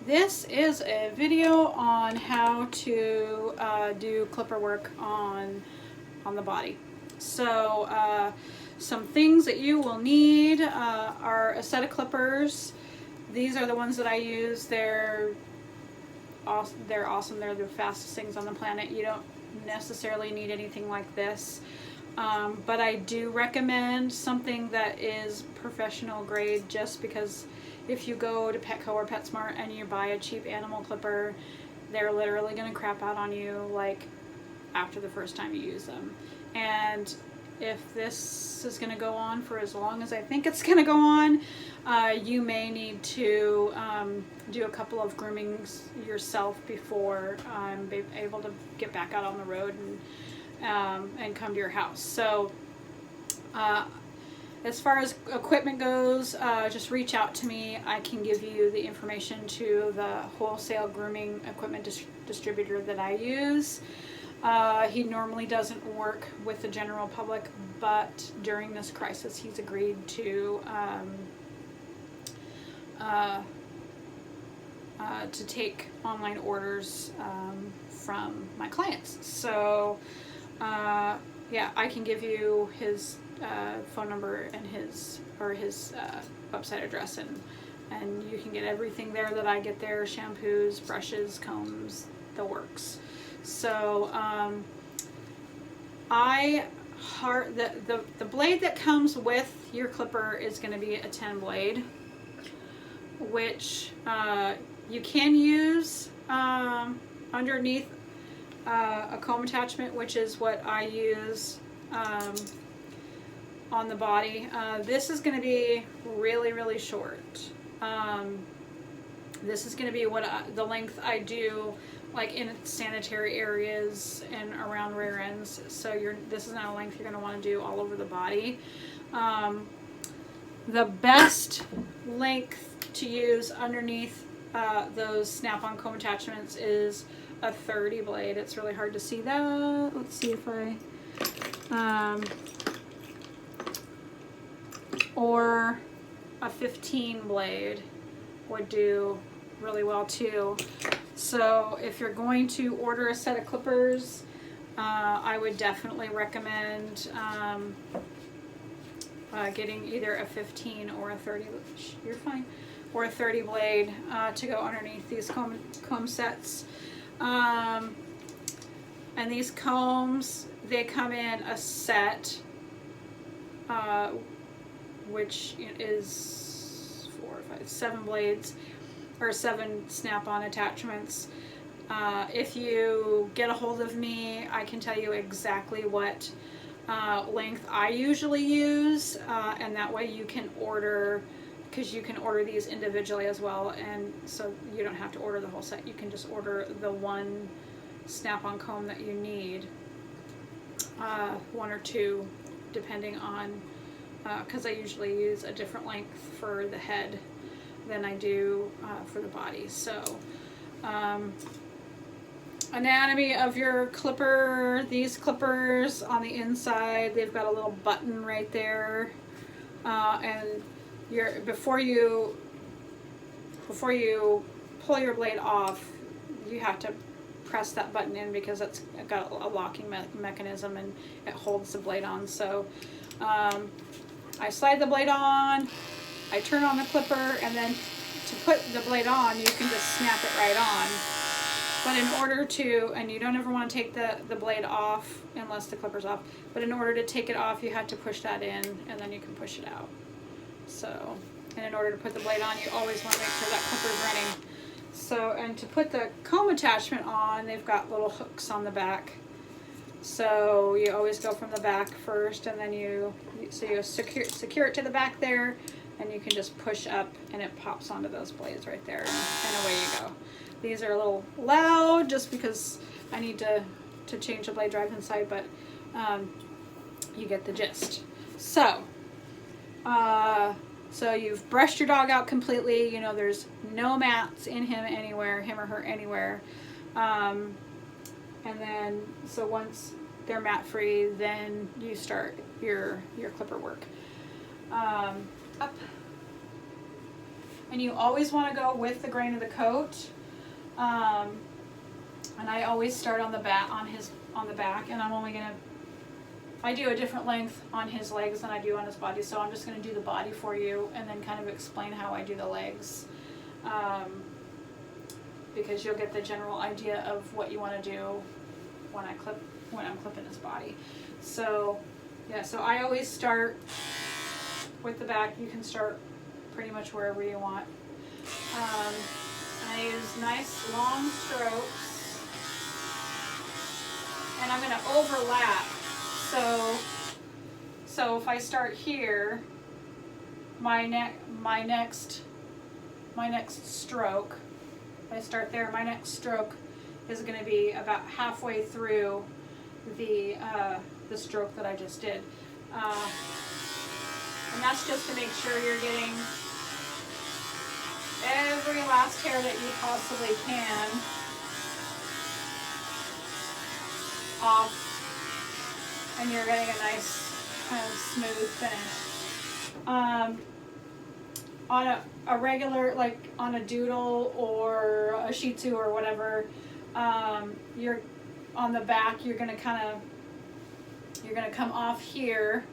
This is a video on how to do clipper work on the body. So some things that you will need are a set of clippers. These are the ones that I use. They're awesome. They're the fastest things on the planet. You don't necessarily need anything like this. But I do recommend something that is professional grade, just because if you go to Petco or PetSmart and you buy a cheap animal clipper, they're literally going to crap out on you like after the first time you use them. And if this is going to go on for as long as I think it's going to go on, you may need to do a couple of groomings yourself before I'm able to get back out on the road and come to your house. So as far as equipment goes, just reach out to me. I can give you the information to the wholesale grooming equipment distributor that I use. He normally doesn't work with the general public, but during this crisis he's agreed to take online orders from my clients. So yeah, I can give you his phone number and his website address, and you can get everything there that I get there: shampoos, brushes, combs, the works. So the blade that comes with your clipper is going to be a 10 blade, which you can use underneath a comb attachment, which is what I use on the body. This is going to be really short. This is going to be the length I do, like in sanitary areas and around rear ends. So this is not a length you're going to want to do all over the body. The best length to use underneath those snap-on comb attachments is a 30 blade. It's really hard to see that. Let's see if I or a 15 blade would do really well too. So if you're going to order a set of clippers, I would definitely recommend getting either a 15 or a 30. You're fine. Or a 30 blade to go underneath these comb sets. And these combs, they come in a set, which is 4, 5, 7 blades, or 7 snap-on attachments. If you get a hold of me, I can tell you exactly what length I usually use, and that way you can order, because you can order these individually as well, and so you don't have to order the whole set. You can just order the one snap-on comb that you need, 1 or 2 depending on, because I usually use a different length for the head than I do for the body. So anatomy of your clipper: these clippers on the inside, they've got a little button right there, and before you pull your blade off, you have to press that button in, because it's got a locking mechanism and it holds the blade on. So I slide the blade on, I turn on the clipper, and then to put the blade on, you can just snap it right on. But in order to, and you don't ever want to take the blade off unless the clipper's off, but in order to take it off, you have to push that in, and then you can push it out. So, and in order to put the blade on, you always want to make sure that clipper's running. So, and to put the comb attachment on, they've got little hooks on the back. So you always go from the back first, and then you secure it to the back there, and you can just push up and it pops onto those blades right there, and away you go. These are a little loud just because I need to change the blade drive inside, but you get the gist. So so you've brushed your dog out completely. You know, there's no mats in him or her anywhere. And then, so once they're mat free, then you start your clipper work. Up. And you always want to go with the grain of the coat. And I always start on the back, on the back, and I'm only gonna, I do a different length on his legs than I do on his body, so I'm just gonna do the body for you and then kind of explain how I do the legs. Because you'll get the general idea of what you want to do when I'm clipping his body. So yeah, so I always start with the back. You can start pretty much wherever you want. I use nice long strokes, and I'm going to overlap. So if I start here, my next stroke, if I start there, my next stroke is going to be about halfway through the stroke that I just did. And that's just to make sure you're getting every last hair that you possibly can off, and you're getting a nice kind of smooth finish. On a regular, like on a doodle or a Shih Tzu or whatever, you're on the back, you're gonna come off here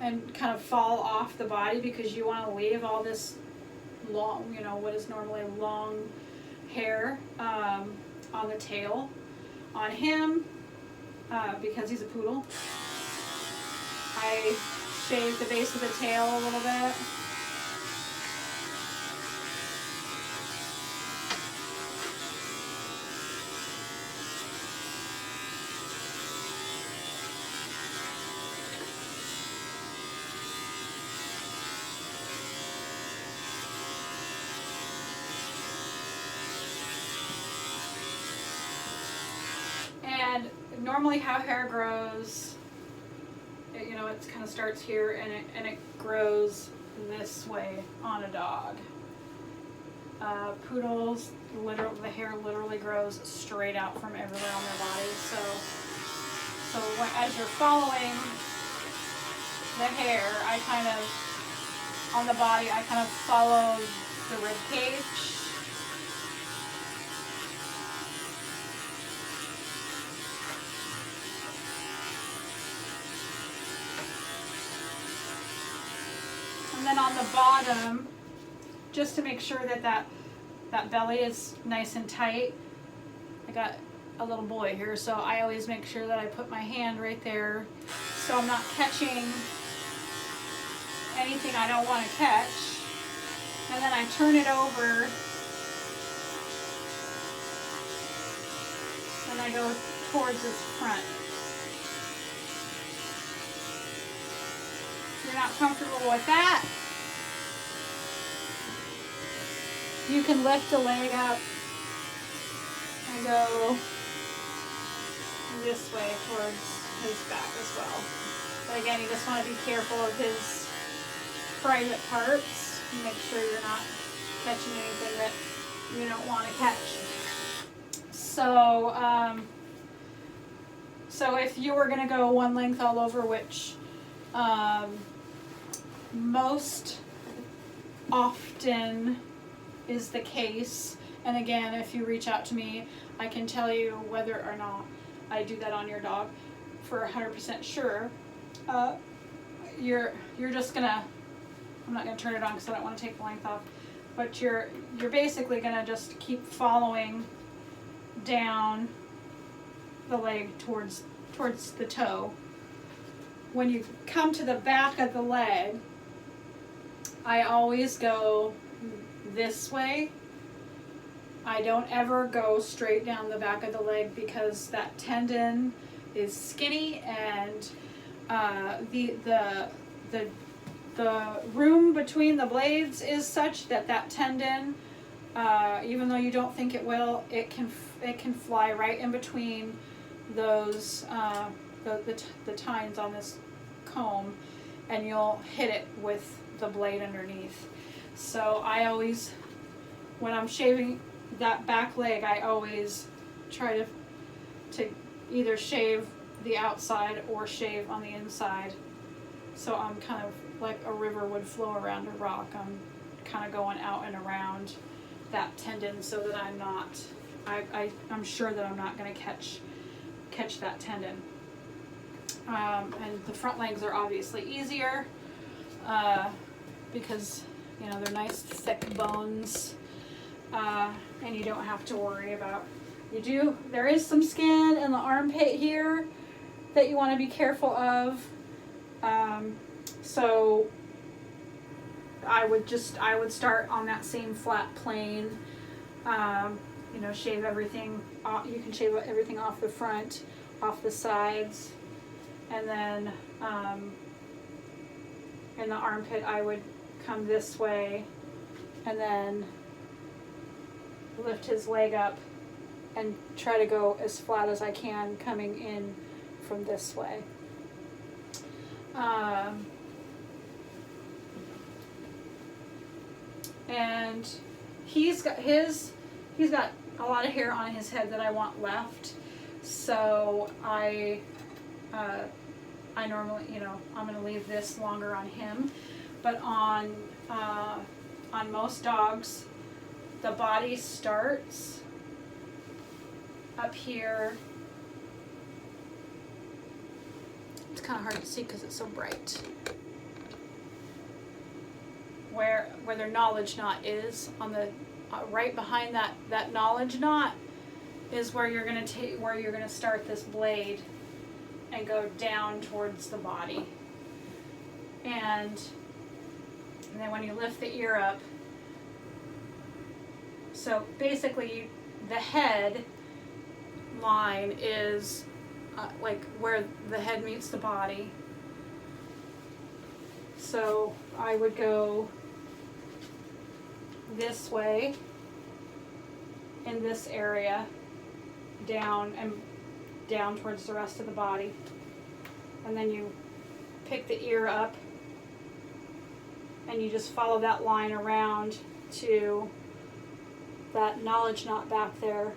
and kind of fall off the body, because you want to leave all this long, you know, what is normally long hair on the tail. On him, because he's a poodle, I shave the base of the tail a little bit. And normally how hair grows, you know, it kind of starts here and it grows this way on a dog. Poodles, the hair literally grows straight out from everywhere on their bodies. So as you're following the hair, I kind of, on the body, I kind of follow the rib cage. And then on the bottom, just to make sure that belly is nice and tight, I got a little boy here, so I always make sure that I put my hand right there so I'm not catching anything I don't want to catch. And then I turn it over and I go towards this front. If you're not comfortable with that, you can lift a leg up and go this way towards his back as well. But again, you just want to be careful of his private parts. Make sure you're not catching anything that you don't want to catch. So if you were going to go one length all over, which most often is the case, and again, if you reach out to me, I can tell you whether or not I do that on your dog for 100% sure. You're just gonna, I'm not gonna turn it on because I don't want to take the length off, but you're basically gonna just keep following down the leg towards the toe. When you come to the back of the leg, I always go this way. I don't ever go straight down the back of the leg because that tendon is skinny, and the room between the blades is such that tendon, even though you don't think it will, it can fly right in between those the tines on this comb, and you'll hit it with the blade underneath. So I always, when I'm shaving that back leg, I always try to either shave the outside or shave on the inside. So I'm kind of like a river would flow around a rock. I'm kind of going out and around that tendon so that I'm not, I'm sure that I'm not going to catch that tendon. And the front legs are obviously easier because, you know, they're nice thick bones, and you don't have to worry about, there is some skin in the armpit here that you want to be careful of. So I would start on that same flat plane, you know, shave everything off. You can shave everything off the front, off the sides, and then in the armpit I would come this way and then lift his leg up and try to go as flat as I can coming in from this way. And he's got a lot of hair on his head that I want left, so I normally, you know, I'm going to leave this longer on him, but on most dogs, the body starts up here. It's kind of hard to see because it's so bright. Where their knowledge knot is, on the right behind that knowledge knot is where you're gonna start this blade and go down towards the body. And then when you lift the ear up, so basically the head line is like where the head meets the body. So I would go this way in this area, down towards the rest of the body, and then you pick the ear up and you just follow that line around to that knowledge knot back there,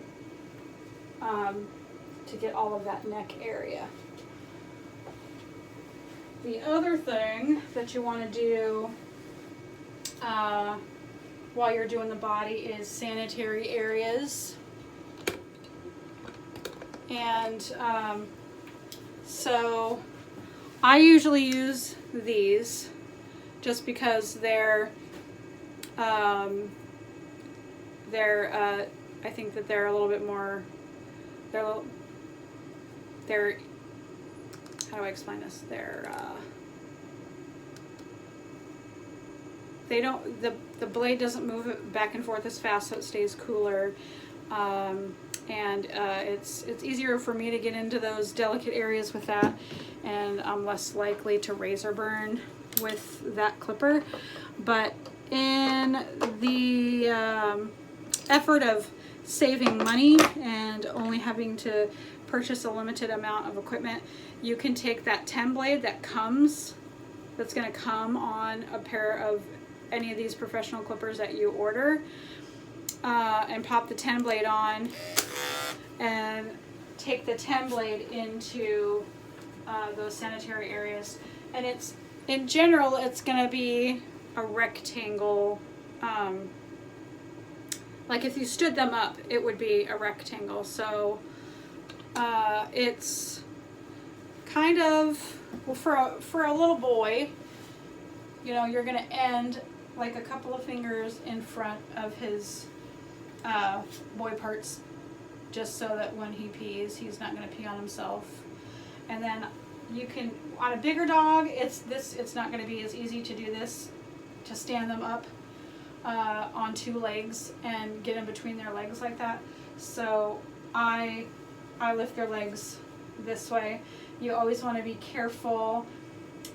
to get all of that neck area. The other thing that you want to do while you're doing the body is sanitary areas. And so I usually use these just because they're I think that they're a little bit more, they're how do I explain this? They don't, the blade doesn't move back and forth as fast, so it stays cooler. And it's easier for me to get into those delicate areas with that, and I'm less likely to razor burn with that clipper. But in the effort of saving money and only having to purchase a limited amount of equipment, you can take that 10 blade that's going to come on a pair of any of these professional clippers that you order, and pop the 10 blade on and take the 10 blade into those sanitary areas. And it's, in general, it's going to be a rectangle. Like if you stood them up, it would be a rectangle. So it's kind of, well, for a little boy, you know, you're going to end like a couple of fingers in front of his boy parts, just so that when he pees, he's not going to pee on himself. And then you can, on a bigger dog, it's not going to be as easy to do this, to stand them up on two legs and get in between their legs like that. So I lift their legs this way. You always want to be careful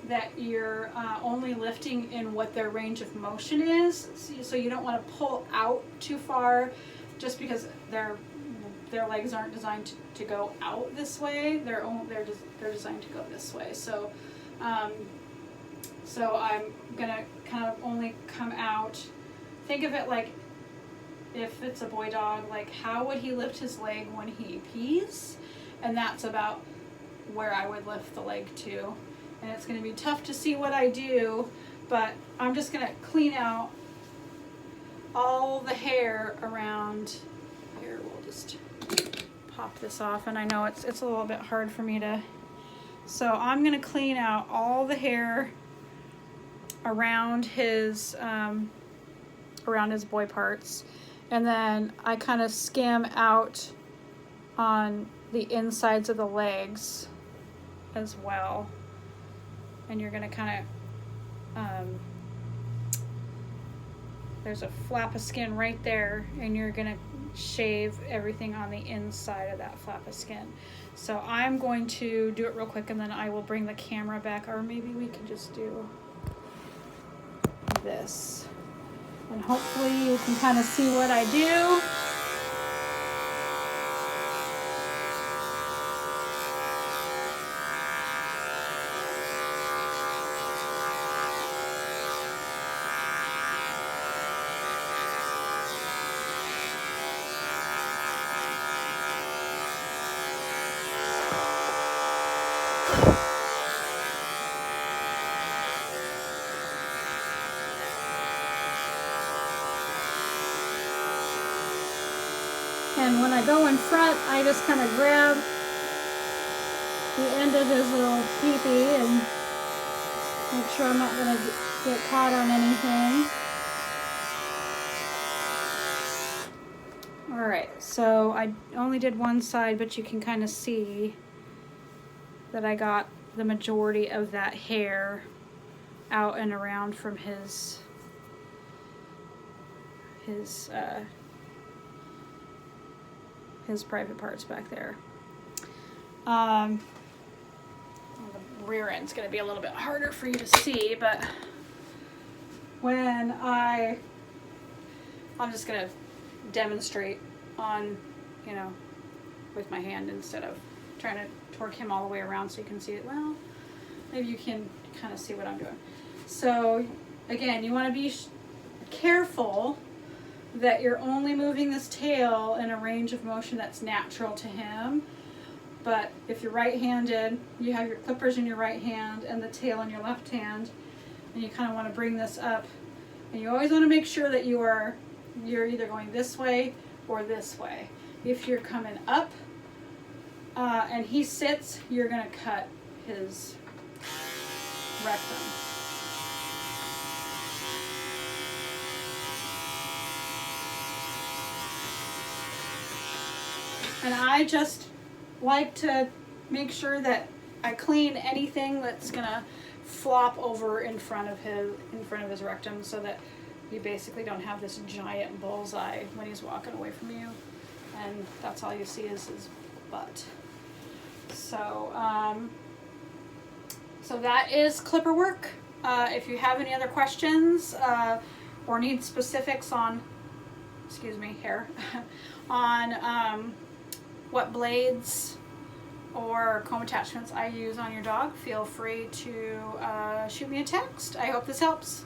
that you're only lifting in what their range of motion is. So you don't want to pull out too far, just because their legs aren't designed to go out this way. They're designed to go this way. So so I'm gonna kind of only come out. Think of it like, if it's a boy dog, like how would he lift his leg when he pees? And that's about where I would lift the leg to. And it's going to be tough to see what I do, but I'm just going to clean out all the hair around here. We'll just pop this off, and I know it's a little bit hard for me to, so I'm gonna clean out all the hair around his boy parts, and then I kind of skim out on the insides of the legs as well. And you're gonna kind of there's a flap of skin right there, and you're gonna shave everything on the inside of that flap of skin. So I'm going to do it real quick, and then I will bring the camera back, or maybe we can just do this, and hopefully you can kind of see what I do. And when I go in front, I just kind of grab the end of his little pee-pee and make sure I'm not going to get caught on anything. Alright, so I only did one side, but you can kind of see that I got the majority of that hair out and around from his private parts back there. The rear end's going to be a little bit harder for you to see, but when I'm just going to demonstrate on, you know, with my hand instead of trying to torque him all the way around so you can see it. Well, maybe you can kind of see what I'm doing. So again, you want to be careful that you're only moving this tail in a range of motion that's natural to him. But if you're right-handed, you have your clippers in your right hand and the tail in your left hand, and you kind of want to bring this up, and you always want to make sure that you're either going this way or this way. If you're coming up and he sits, you're going to cut his rectum. And I just like to make sure that I clean anything that's gonna flop over in front of his rectum, so that you basically don't have this giant bullseye when he's walking away from you, and that's all you see is his butt. So so that is clipper work. If you have any other questions or need specifics on, hair, on what blades or comb attachments I use on your dog, feel free to shoot me a text. I hope this helps.